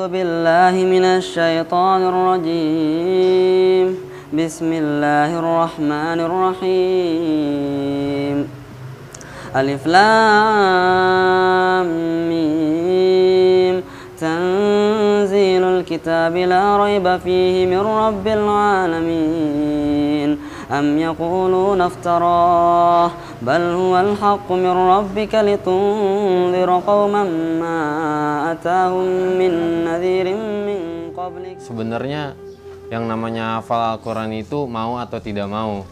أعوذ بالله من الشيطان الرجيم بسم الله الرحمن الرحيم ألف لام ميم تنزيل الكتاب لا ريب فيه من رب العالمين أم يقولون افتراه بل هو الحق من ربك لتنذر قوما ما أتاهم من نذير من قبلك. Sebenarnya yang namanya hafal Al-Quran itu mau atau tidak mau,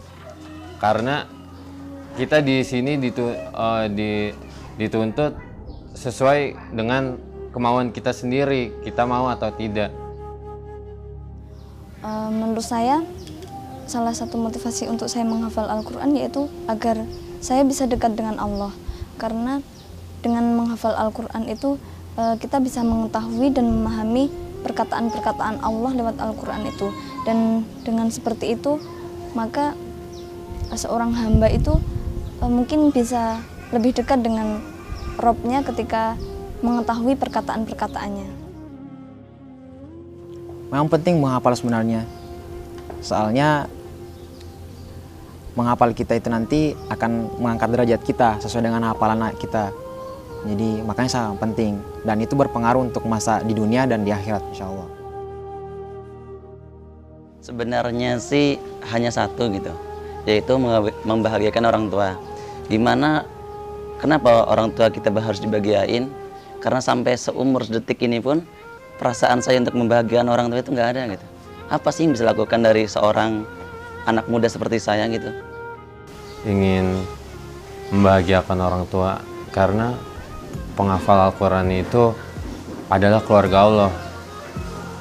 karena kita di sini dituntut sesuai dengan kemauan kita sendiri, kita mau atau tidak. Menurut saya, salah satu motivasi untuk saya menghafal Al-Quran yaitu agar saya bisa dekat dengan Allah. Karena dengan menghafal Al-Quran itu kita bisa mengetahui dan memahami perkataan-perkataan Allah lewat Al-Quran itu. Dan dengan seperti itu, maka seorang hamba itu mungkin bisa lebih dekat dengan Robnya ketika mengetahui perkataan-perkataannya. Yang penting menghafal sebenarnya. Soalnya menghafal kita itu nanti akan mengangkat derajat kita sesuai dengan hafalan kita. Jadi makanya sangat penting, dan itu berpengaruh untuk masa di dunia dan di akhirat insya Allah. Sebenarnya sih hanya satu gitu, yaitu membahagiakan orang tua. Dimana kenapa orang tua kita harus dibahagiain? Karena sampai seumur detik ini pun perasaan saya untuk membahagiakan orang tua itu nggak ada gitu. Apa sih yang bisa dilakukan dari seorang anak muda seperti saya gitu? Ingin membahagiakan orang tua, karena penghafal Al-Quran itu adalah keluarga Allah,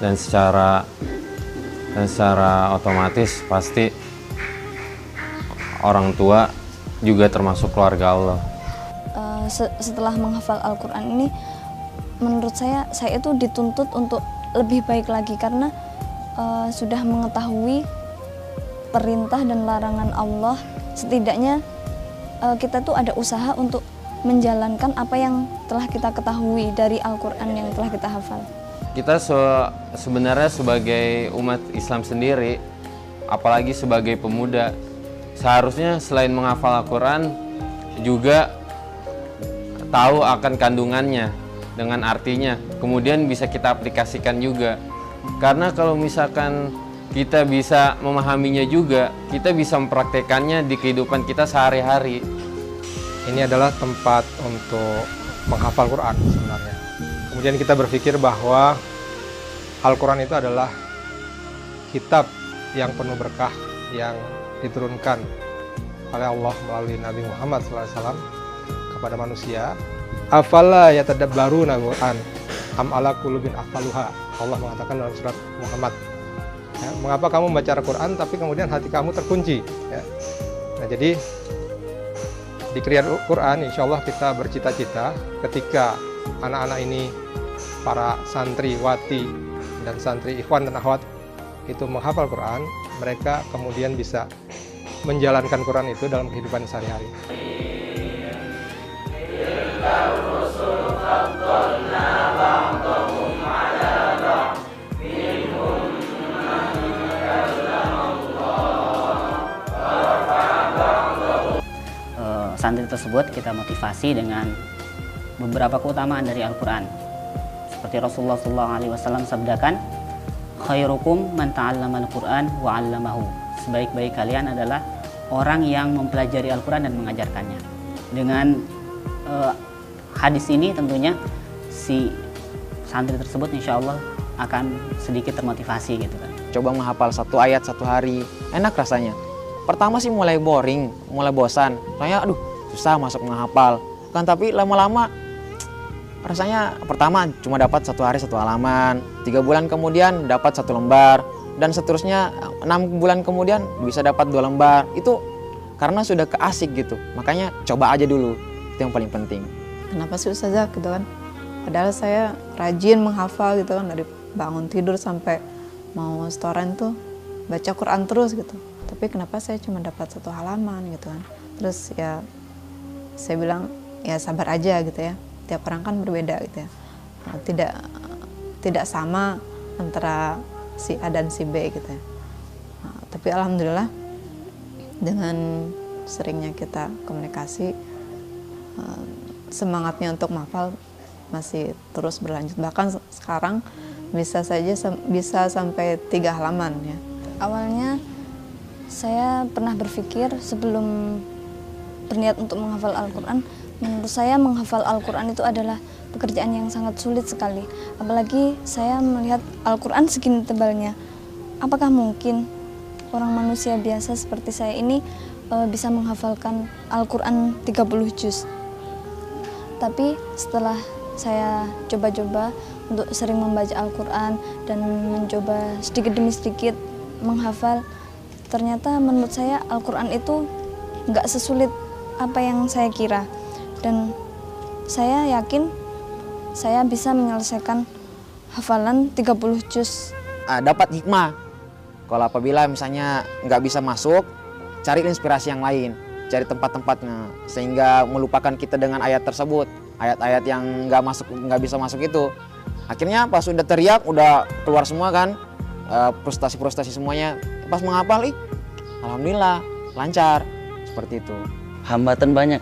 dan secara otomatis pasti orang tua juga termasuk keluarga Allah. Setelah menghafal Al-Quran ini, menurut saya itu dituntut untuk lebih baik lagi, karena sudah mengetahui perintah dan larangan Allah. Setidaknya kita tuh ada usaha untuk menjalankan apa yang telah kita ketahui dari Al-Quran yang telah kita hafal. Kita sebenarnya sebagai umat Islam sendiri, apalagi sebagai pemuda, seharusnya selain menghafal Al-Quran juga tahu akan kandungannya dengan artinya, kemudian bisa kita aplikasikan juga. Karena kalau misalkan kita bisa memahaminya juga, kita bisa mempraktekannya di kehidupan kita sehari-hari. Ini adalah tempat untuk menghafal Quran sebenarnya. Kemudian kita berpikir bahwa Al-Quran itu adalah kitab yang penuh berkah yang diturunkan oleh Allah melalui Nabi Muhammad SAW kepada manusia. Afala yatadabbaruna Al-Quran am ala qulubin aqfaluha. Allah mengatakan dalam surat Muhammad. Ya, mengapa kamu membaca Al-Quran tapi kemudian hati kamu terkunci? Ya. Nah, jadi di Kriyat Quran insya Allah kita bercita-cita ketika anak-anak ini, para santriwati dan santri ikhwan dan akhwat itu menghafal Quran, mereka kemudian bisa menjalankan Quran itu dalam kehidupan sehari-hari. Santri tersebut kita motivasi dengan beberapa keutamaan dari Al-Quran. Seperti Rasulullah SAW sabdakan, khairukum man ta'allama al-Quran wa 'allamahu. Sebaik-baik kalian adalah orang yang mempelajari Al-Quran dan mengajarkannya. Dengan hadis ini tentunya si santri tersebut insya Allah akan sedikit termotivasi gitu kan. Coba menghafal satu ayat satu hari, enak rasanya. Pertama sih mulai boring, mulai bosan. Soalnya susah masuk menghafal. Kan tapi lama-lama rasanya pertama cuma dapat satu hari satu halaman, 3 bulan kemudian dapat 1 lembar, dan seterusnya 6 bulan kemudian bisa dapat 2 lembar. Itu karena sudah keasik gitu. Makanya coba aja dulu, itu yang paling penting. Kenapa sih Ustazah gitu kan? Padahal saya rajin menghafal gitu kan, dari bangun tidur sampai mau setoran tuh baca Quran terus gitu. Tapi kenapa saya cuma dapat 1 halaman gitu kan? Terus ya saya bilang ya sabar aja gitu ya. Tiap orang kan berbeda gitu ya. tidak sama antara si A dan si B gitu ya. Nah, tapi alhamdulillah dengan seringnya kita komunikasi, semangatnya untuk menghafal masih terus berlanjut. Bahkan sekarang bisa sampai 3 halaman ya. Awalnya saya pernah berpikir sebelum berniat untuk menghafal Al-Quran, menurut saya menghafal Al-Quran itu adalah pekerjaan yang sangat sulit sekali. Apalagi saya melihat Al-Quran segini tebalnya. Apakah mungkin orang manusia biasa seperti saya ini bisa menghafalkan Al-Quran 30 juz? Tapi setelah saya coba-coba untuk sering membaca Al-Quran dan mencoba sedikit demi sedikit menghafal, ternyata menurut saya Al-Quran itu nggak sesulit apa yang saya kira. Dan saya yakin saya bisa menyelesaikan hafalan 30 juz. Dapat hikmah. Kalau apabila misalnya nggak bisa masuk, cari inspirasi yang lain, cari tempat-tempatnya, sehingga melupakan kita dengan ayat tersebut, ayat-ayat yang nggak bisa masuk itu. Akhirnya pas udah teriak, udah keluar semua kan, frustasi semuanya. Pas menghafal, alhamdulillah lancar, seperti itu. Hambatan banyak.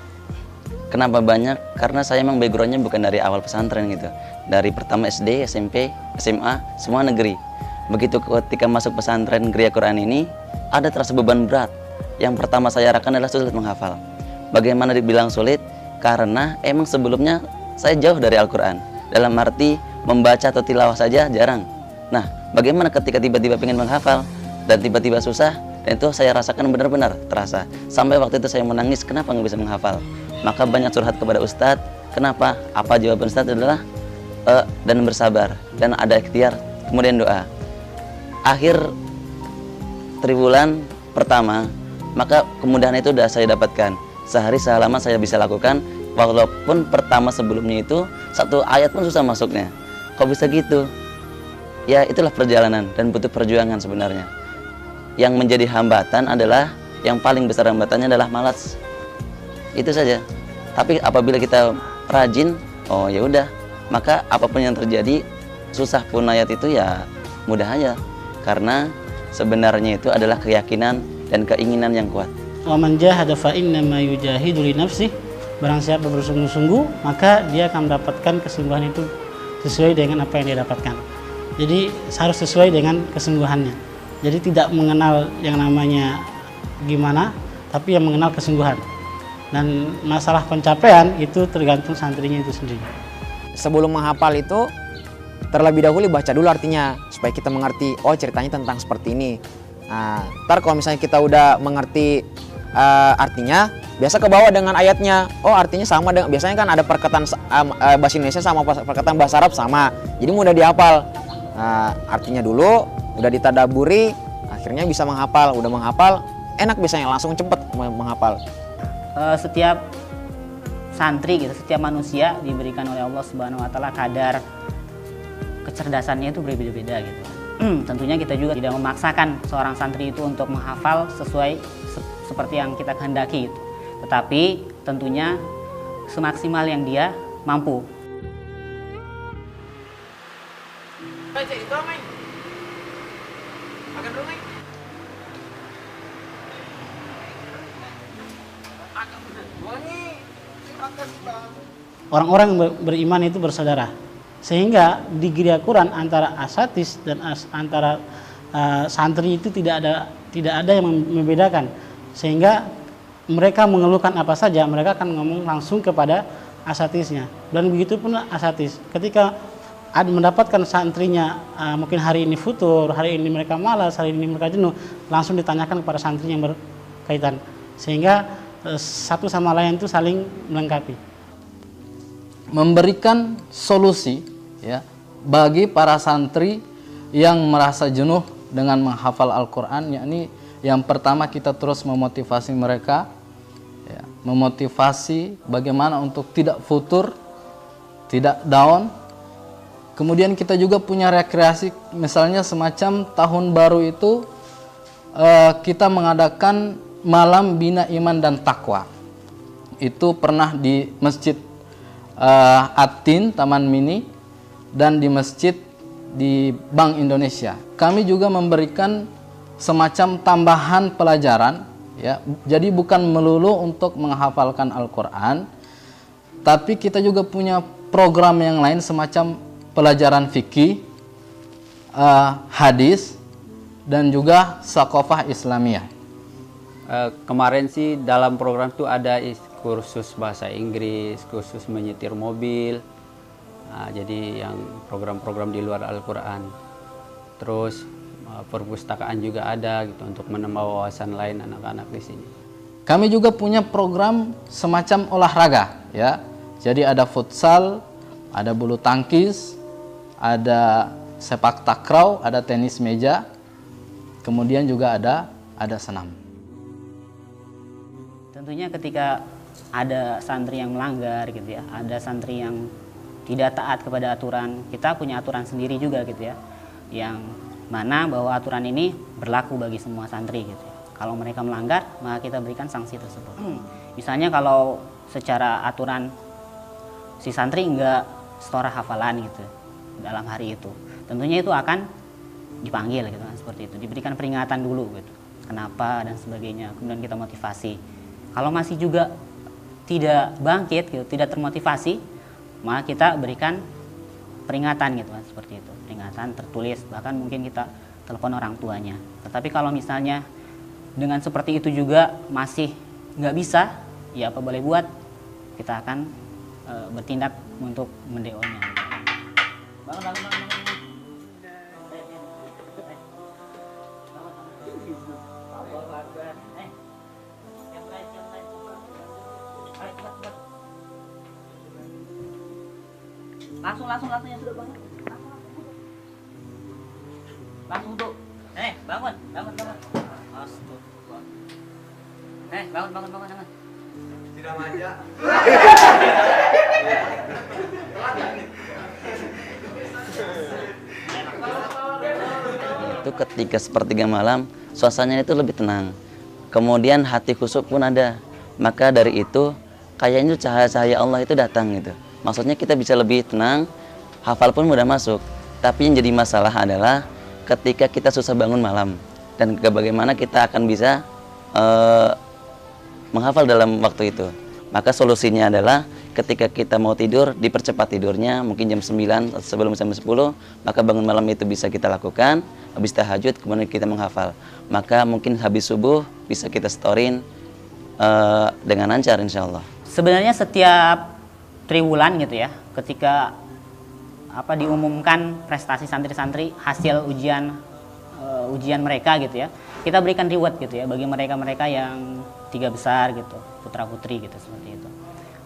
Kenapa banyak? Karena saya emang backgroundnya bukan dari awal pesantren gitu. Dari pertama SD, SMP, SMA, semua negeri. Begitu ketika masuk pesantren Geria Quran ini, ada terasa beban berat. Yang pertama saya rasakan adalah sulit menghafal. Bagaimana dibilang sulit? Karena emang sebelumnya saya jauh dari Al-Quran. Dalam arti membaca atau tilawah saja jarang. Nah, bagaimana ketika tiba-tiba pengen menghafal dan tiba-tiba susah? Dan itu saya rasakan benar-benar terasa. Sampai waktu itu saya menangis, kenapa nggak bisa menghafal? Maka banyak curhat kepada Ustadz. Kenapa? Apa jawaban Ustadz adalah dan bersabar dan ada ikhtiar, kemudian doa. Akhir triwulan pertama, maka kemudahan itu sudah saya dapatkan. Sehari sehalaman saya bisa lakukan, walaupun pertama sebelumnya itu 1 ayat pun susah masuknya. Kok bisa gitu? Ya itulah perjalanan dan butuh perjuangan sebenarnya. Yang menjadi hambatan adalah, yang paling besar hambatannya adalah malas. Itu saja. Tapi apabila kita rajin, oh ya udah, maka apapun yang terjadi, susah pun ayat itu ya mudah aja. Karena sebenarnya itu adalah keyakinan dan keinginan yang kuat. Wa man jahada fa innama yujahidu li nafsihi. Barang siapa bersungguh-sungguh, maka dia akan mendapatkan kesungguhan itu sesuai dengan apa yang dia dapatkan. Jadi harus sesuai dengan kesungguhannya. Jadi tidak mengenal yang namanya gimana, tapi yang mengenal kesungguhan. Dan masalah pencapaian itu tergantung santrinya itu sendiri. Sebelum menghafal itu, terlebih dahulu baca dulu artinya, supaya kita mengerti, oh ceritanya tentang seperti ini. Nah, ntar kalau misalnya kita udah mengerti artinya, biasa ke bawah dengan ayatnya. Oh artinya sama dengan, biasanya kan ada perkataan bahasa Indonesia sama perkataan bahasa Arab sama, jadi mudah dihafal. Artinya dulu, udah ditadaburi, akhirnya bisa menghafal. Udah menghafal, enak biasanya, langsung cepet menghafal. Setiap santri gitu, setiap manusia diberikan oleh Allah Subhanahu wa taala kadar kecerdasannya itu berbeda-beda gitu. Tentunya kita juga tidak memaksakan seorang santri itu untuk menghafal sesuai seperti yang kita kehendaki gitu. Tetapi tentunya semaksimal yang dia mampu. Orang-orang beriman itu bersaudara, sehingga di Geria Quran antara asatis dan antara santri itu tidak ada yang membedakan, sehingga mereka mengeluhkan apa saja mereka akan ngomong langsung kepada asatisnya. Dan begitu pun asatis ketika mendapatkan santrinya mungkin hari ini futur, hari ini mereka malas, hari ini mereka jenuh, langsung ditanyakan kepada santri yang berkaitan, sehingga satu sama lain itu saling melengkapi. Memberikan solusi ya bagi para santri yang merasa jenuh dengan menghafal Al-Quran, yakni yang pertama kita terus memotivasi mereka ya, memotivasi bagaimana untuk tidak futur, tidak down. Kemudian kita juga punya rekreasi, misalnya semacam tahun baru itu kita mengadakan malam bina iman dan takwa. Itu pernah di Masjid At-Tin Taman Mini dan di Masjid di Bank Indonesia. Kami juga memberikan semacam tambahan pelajaran, ya. Jadi bukan melulu untuk menghafalkan Al-Quran, tapi kita juga punya program yang lain semacam pelajaran fikih, hadis, dan juga sakofah Islamiyah. Kemarin sih dalam program itu ada kursus bahasa Inggris, kursus menyetir mobil. Nah, jadi yang program-program di luar Al-Quran. Terus perpustakaan juga ada gitu untuk menambah wawasan lain anak-anak di sini. Kami juga punya program semacam olahraga, ya. Jadi ada futsal, ada bulu tangkis, ada sepak takraw, ada tenis meja, kemudian juga ada senam. Tentunya ketika ada santri yang melanggar gitu ya, ada santri yang tidak taat kepada aturan, kita punya aturan sendiri juga gitu ya, yang mana bahwa aturan ini berlaku bagi semua santri gitu ya. Kalau mereka melanggar, maka kita berikan sanksi tersebut. Misalnya kalau secara aturan si santri enggak setora hafalan gitu dalam hari itu, tentunya itu akan dipanggil gitu kan, seperti itu, diberikan peringatan dulu gitu, kenapa dan sebagainya, kemudian kita motivasi. Kalau masih juga tidak bangkit gitu, tidak termotivasi, maka kita berikan peringatan gitu kan, seperti itu, peringatan tertulis, bahkan mungkin kita telepon orang tuanya. Tetapi kalau misalnya dengan seperti itu juga masih nggak bisa, ya apa boleh buat, kita akan bertindak untuk mendeonya. Langsung yang duduk bangun. Langsung duduk. Bangun. Bangun. Tidak manja. Itu ketika sepertiga malam, suasananya itu lebih tenang. Kemudian hati khusyuk pun ada. Maka dari itu, kayaknya cahaya-cahaya Allah itu datang gitu. Maksudnya kita bisa lebih tenang, hafal pun mudah masuk. Tapi yang jadi masalah adalah ketika kita susah bangun malam. Dan bagaimana kita akan bisa menghafal dalam waktu itu. Maka solusinya adalah ketika kita mau tidur, dipercepat tidurnya, mungkin jam 9 atau sebelum jam 10, maka bangun malam itu bisa kita lakukan, habis tahajud kemudian kita menghafal. Maka mungkin habis subuh bisa kita storin dengan lancar insya Allah. Sebenarnya setiap triwulan gitu ya, ketika diumumkan prestasi santri-santri hasil ujian mereka gitu ya, kita berikan reward gitu ya bagi mereka-mereka yang 3 besar gitu, putra-putri gitu, seperti itu.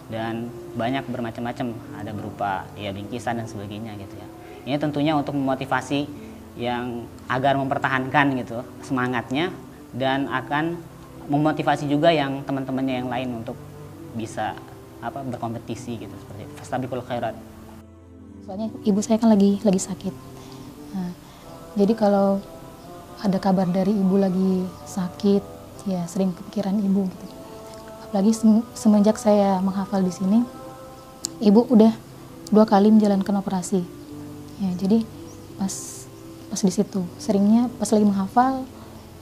Dan banyak bermacam-macam, ada berupa ya bingkisan dan sebagainya gitu ya. Ini tentunya untuk memotivasi yang agar mempertahankan gitu semangatnya, dan akan memotivasi juga yang teman-temannya yang lain untuk bisa berkompetisi gitu, seperti itu. Fastabiqul khairat. Soalnya ibu saya kan lagi sakit. Nah, jadi kalau ada kabar dari ibu lagi sakit, ya sering kepikiran ibu gitu. Apalagi semenjak saya menghafal di sini, ibu udah 2 kali menjalankan operasi. Ya, jadi pas di situ seringnya pas lagi menghafal,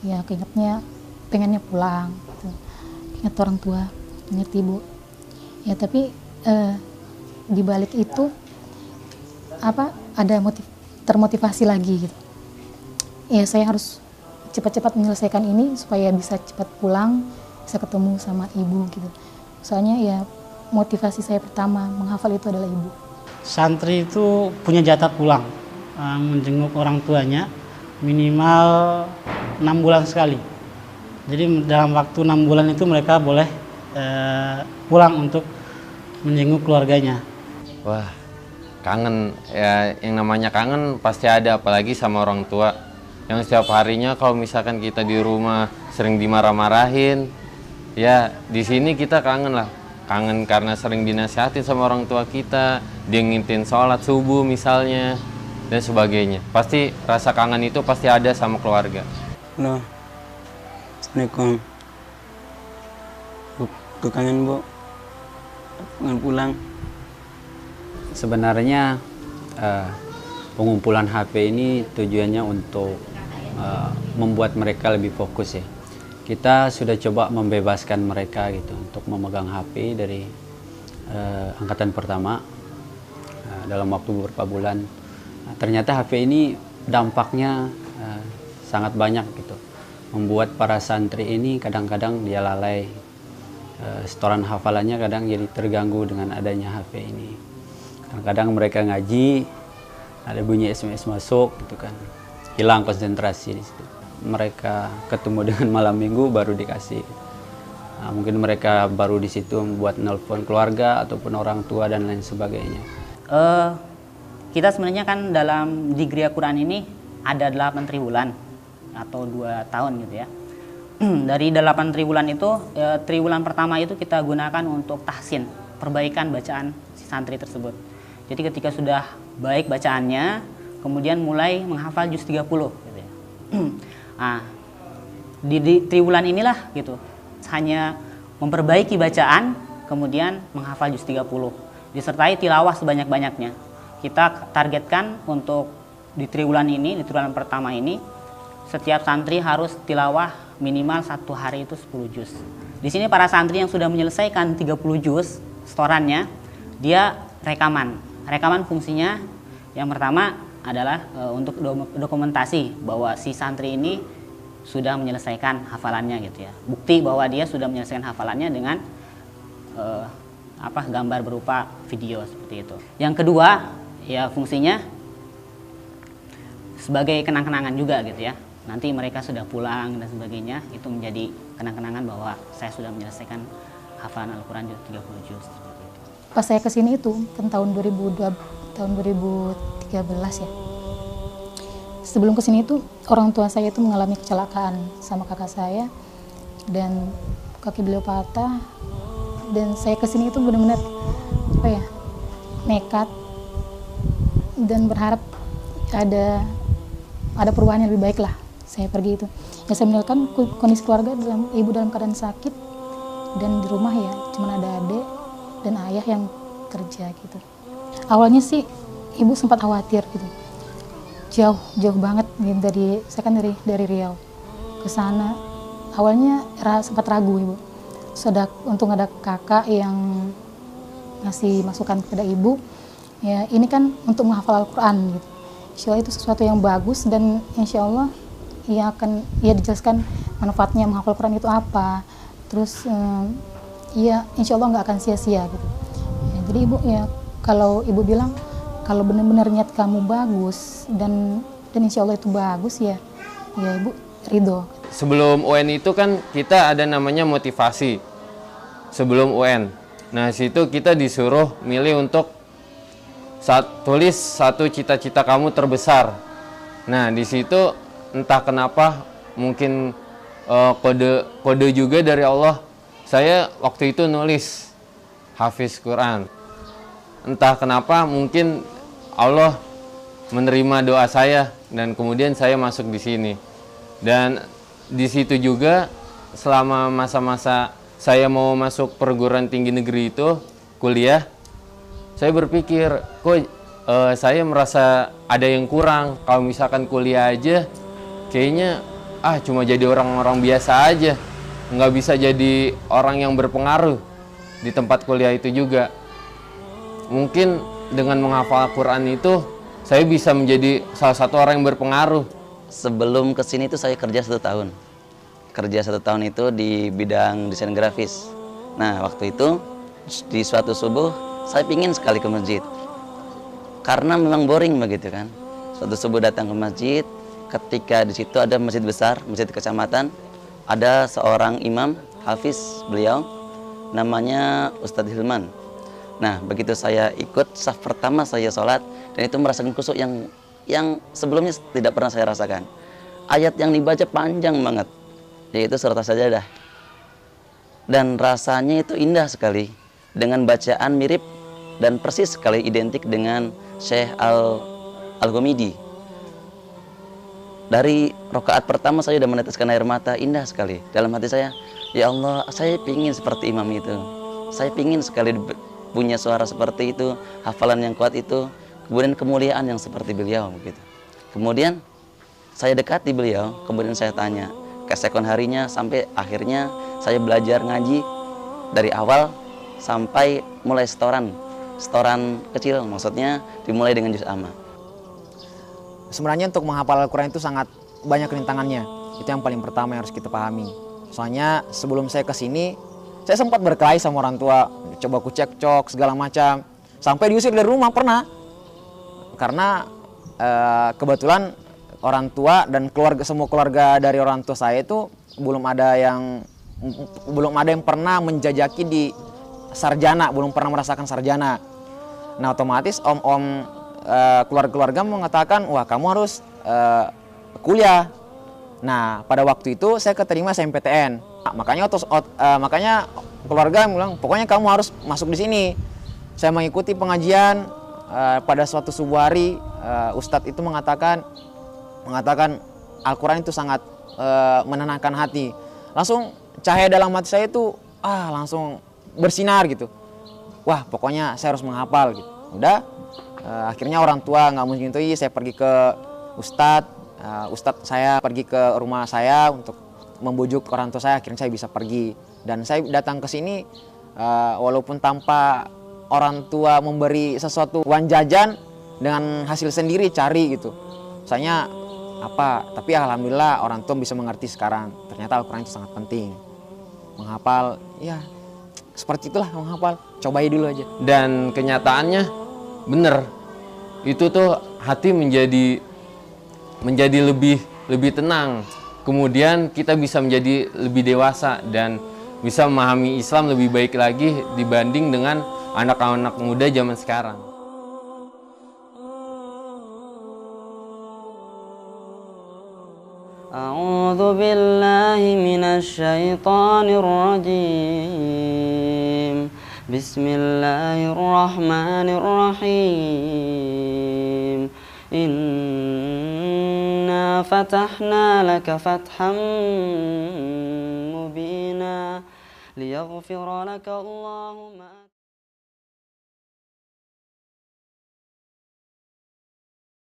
ya keingetnya pengennya pulang gitu. Ingat orang tua, ingat ibu. Ya tapi di balik itu ada termotivasi lagi gitu. Ya saya harus cepat-cepat menyelesaikan ini supaya bisa cepat pulang, bisa ketemu sama ibu gitu. Soalnya ya motivasi saya pertama menghafal itu adalah ibu. Santri itu punya jatah pulang, menjenguk orang tuanya minimal 6 bulan sekali. Jadi dalam waktu 6 bulan itu mereka boleh pulang untuk menjenguk keluarganya. Wah, kangen ya, yang namanya kangen pasti ada, apalagi sama orang tua yang setiap harinya kalau misalkan kita di rumah sering dimarah-marahin, ya di sini kita kangen lah, kangen karena sering dinasihatin sama orang tua kita, dia ngintin sholat subuh misalnya dan sebagainya. Pasti rasa kangen itu pasti ada sama keluarga. Halo, Assalamualaikum. Bu kangen bu, pengen pulang. Sebenarnya pengumpulan HP ini tujuannya untuk membuat mereka lebih fokus ya. Kita sudah coba membebaskan mereka gitu untuk memegang HP dari angkatan pertama dalam waktu beberapa bulan. Ternyata HP ini dampaknya sangat banyak gitu, membuat para santri ini kadang-kadang dia lalai, setoran hafalannya kadang jadi terganggu dengan adanya HP ini. Kadang-kadang mereka ngaji, ada bunyi SMS masuk gitu kan, hilang konsentrasi di situ. Mereka ketemu dengan malam minggu baru dikasih. Nah, mungkin mereka baru di situ membuat nelpon keluarga ataupun orang tua dan lain sebagainya. Kita sebenarnya kan dalam di Gria Quran ini ada 8 triwulan atau 2 tahun gitu ya. Dari 8 triwulan itu, triwulan pertama itu kita gunakan untuk tahsin, perbaikan bacaan si santri tersebut. Jadi ketika sudah baik bacaannya, kemudian mulai menghafal juz 30 gitu ya. Nah, di triwulan inilah gitu, hanya memperbaiki bacaan, kemudian menghafal juz 30, disertai tilawah sebanyak-banyaknya. Kita targetkan untuk di triwulan ini, di triwulan pertama ini, setiap santri harus tilawah minimal 1 hari itu 10 juz. Di sini para santri yang sudah menyelesaikan 30 juz setorannya, dia rekaman. Rekaman fungsinya yang pertama adalah untuk dokumentasi bahwa si santri ini sudah menyelesaikan hafalannya gitu ya. Bukti bahwa dia sudah menyelesaikan hafalannya dengan gambar berupa video seperti itu. Yang kedua, ya fungsinya sebagai kenang-kenangan juga gitu ya. Nanti mereka sudah pulang dan sebagainya, itu menjadi kenang-kenangan bahwa saya sudah menyelesaikan hafalan Al-Quran 30 juz seperti itu. Pas saya kesini itu kan tahun 2013 ya. Sebelum kesini itu orang tua saya itu mengalami kecelakaan sama kakak saya dan kaki beliau patah, dan saya kesini itu benar-benar nekat dan berharap ada perubahan yang lebih baik lah. Saya pergi itu ya, saya melihatkan kondisi keluarga, ibu dalam keadaan sakit dan di rumah ya cuma ada adik dan ayah yang kerja gitu. Awalnya sih ibu sempat khawatir gitu, jauh banget gitu, saya kan dari Riau ke sana. Awalnya sempat ragu ibu. Untung ada kakak yang ngasih masukan kepada ibu, ya ini kan untuk menghafal Al-Quran gitu. Insya Allah itu sesuatu yang bagus dan insya Allah dijelaskan manfaatnya menghafal Al-Quran itu apa. Terus insya Allah nggak akan sia-sia gitu. Ya, jadi ibu ya, kalau ibu bilang kalau benar-benar niat kamu bagus dan insya Allah itu bagus ya ibu ridho. Sebelum UN itu kan kita ada namanya motivasi sebelum UN. Nah situ kita disuruh milih untuk tulis satu cita-cita kamu terbesar. Nah di situ entah kenapa mungkin kode juga dari Allah. Saya waktu itu nulis hafiz Quran. Entah kenapa mungkin Allah menerima doa saya dan kemudian saya masuk di sini. Dan di situ juga selama masa-masa saya mau masuk perguruan tinggi negeri itu kuliah, saya berpikir kok saya merasa ada yang kurang. Kalau misalkan kuliah aja kayaknya cuma jadi orang-orang biasa aja, nggak bisa jadi orang yang berpengaruh di tempat kuliah itu juga. Mungkin dengan menghafal Al-Quran itu saya bisa menjadi salah satu orang yang berpengaruh. Sebelum kesini itu saya kerja 1 tahun. Kerja 1 tahun itu di bidang desain grafis. Nah waktu itu di suatu subuh saya pingin sekali ke masjid. Karena memang boring begitu kan. Suatu subuh datang ke masjid, ketika di situ ada masjid besar, masjid kecamatan, ada seorang imam hafiz beliau, namanya Ustadz Hilman. Nah begitu saya ikut saf pertama saya sholat, dan itu merasakan khusyuk yang sebelumnya tidak pernah saya rasakan. Ayat yang dibaca panjang banget, yaitu surat As-Sajdah, dan rasanya itu indah sekali, dengan bacaan mirip dan persis sekali identik dengan Syekh Al-Ghamidi. Dari rakaat pertama saya sudah meneteskan air mata, indah sekali. Dalam hati saya, ya Allah, saya pingin seperti imam itu. Saya pingin sekali punya suara seperti itu, hafalan yang kuat itu. kemudian kemuliaan yang seperti beliau begitu. Kemudian saya dekati beliau, kemudian saya tanya keesokan harinya sampai akhirnya saya belajar ngaji dari awal sampai mulai setoran kecil, maksudnya dimulai dengan juz amma. Sebenarnya untuk menghafal Al-Quran itu sangat banyak rintangannya. Itu yang paling pertama yang harus kita pahami. Soalnya sebelum saya kesini, saya sempat berkelahi sama orang tua, coba aku cekcok segala macam, sampai diusir dari rumah pernah. Karena kebetulan orang tua dan semua keluarga dari orang tua saya itu belum ada yang pernah menjajaki di sarjana, belum pernah merasakan sarjana. Nah otomatis keluarga mengatakan, wah kamu harus kuliah. Nah pada waktu itu saya keterima SNMPTN. Makanya keluarga bilang, pokoknya kamu harus masuk di sini. Saya mengikuti pengajian. Pada suatu sebuah hari Ustadz itu mengatakan Al-Quran itu sangat menenangkan hati. Langsung cahaya dalam hati saya itu langsung bersinar gitu. Wah pokoknya saya harus menghafal gitu. Udah akhirnya orang tua nggak menyetujui, saya pergi ke Ustadz saya pergi ke rumah saya untuk membujuk orang tua saya, akhirnya saya bisa pergi. Dan saya datang ke sini walaupun tanpa orang tua memberi sesuatu uang jajan, dengan hasil sendiri cari gitu. Soalnya tapi alhamdulillah orang tua bisa mengerti sekarang. Ternyata Al-Quran itu sangat penting. Menghafal, ya seperti itulah menghafal. Cobai dulu aja. Dan kenyataannya bener. Itu tuh hati menjadi lebih tenang. Kemudian kita bisa menjadi lebih dewasa dan bisa memahami Islam lebih baik lagi dibanding dengan anak-anak muda zaman sekarang. A'udzu billahi minasy syaithanir rajim. Bismillahirrahmanirrahim. Inna fatahna laka fatham mubina liyaghfira laka Allahu ma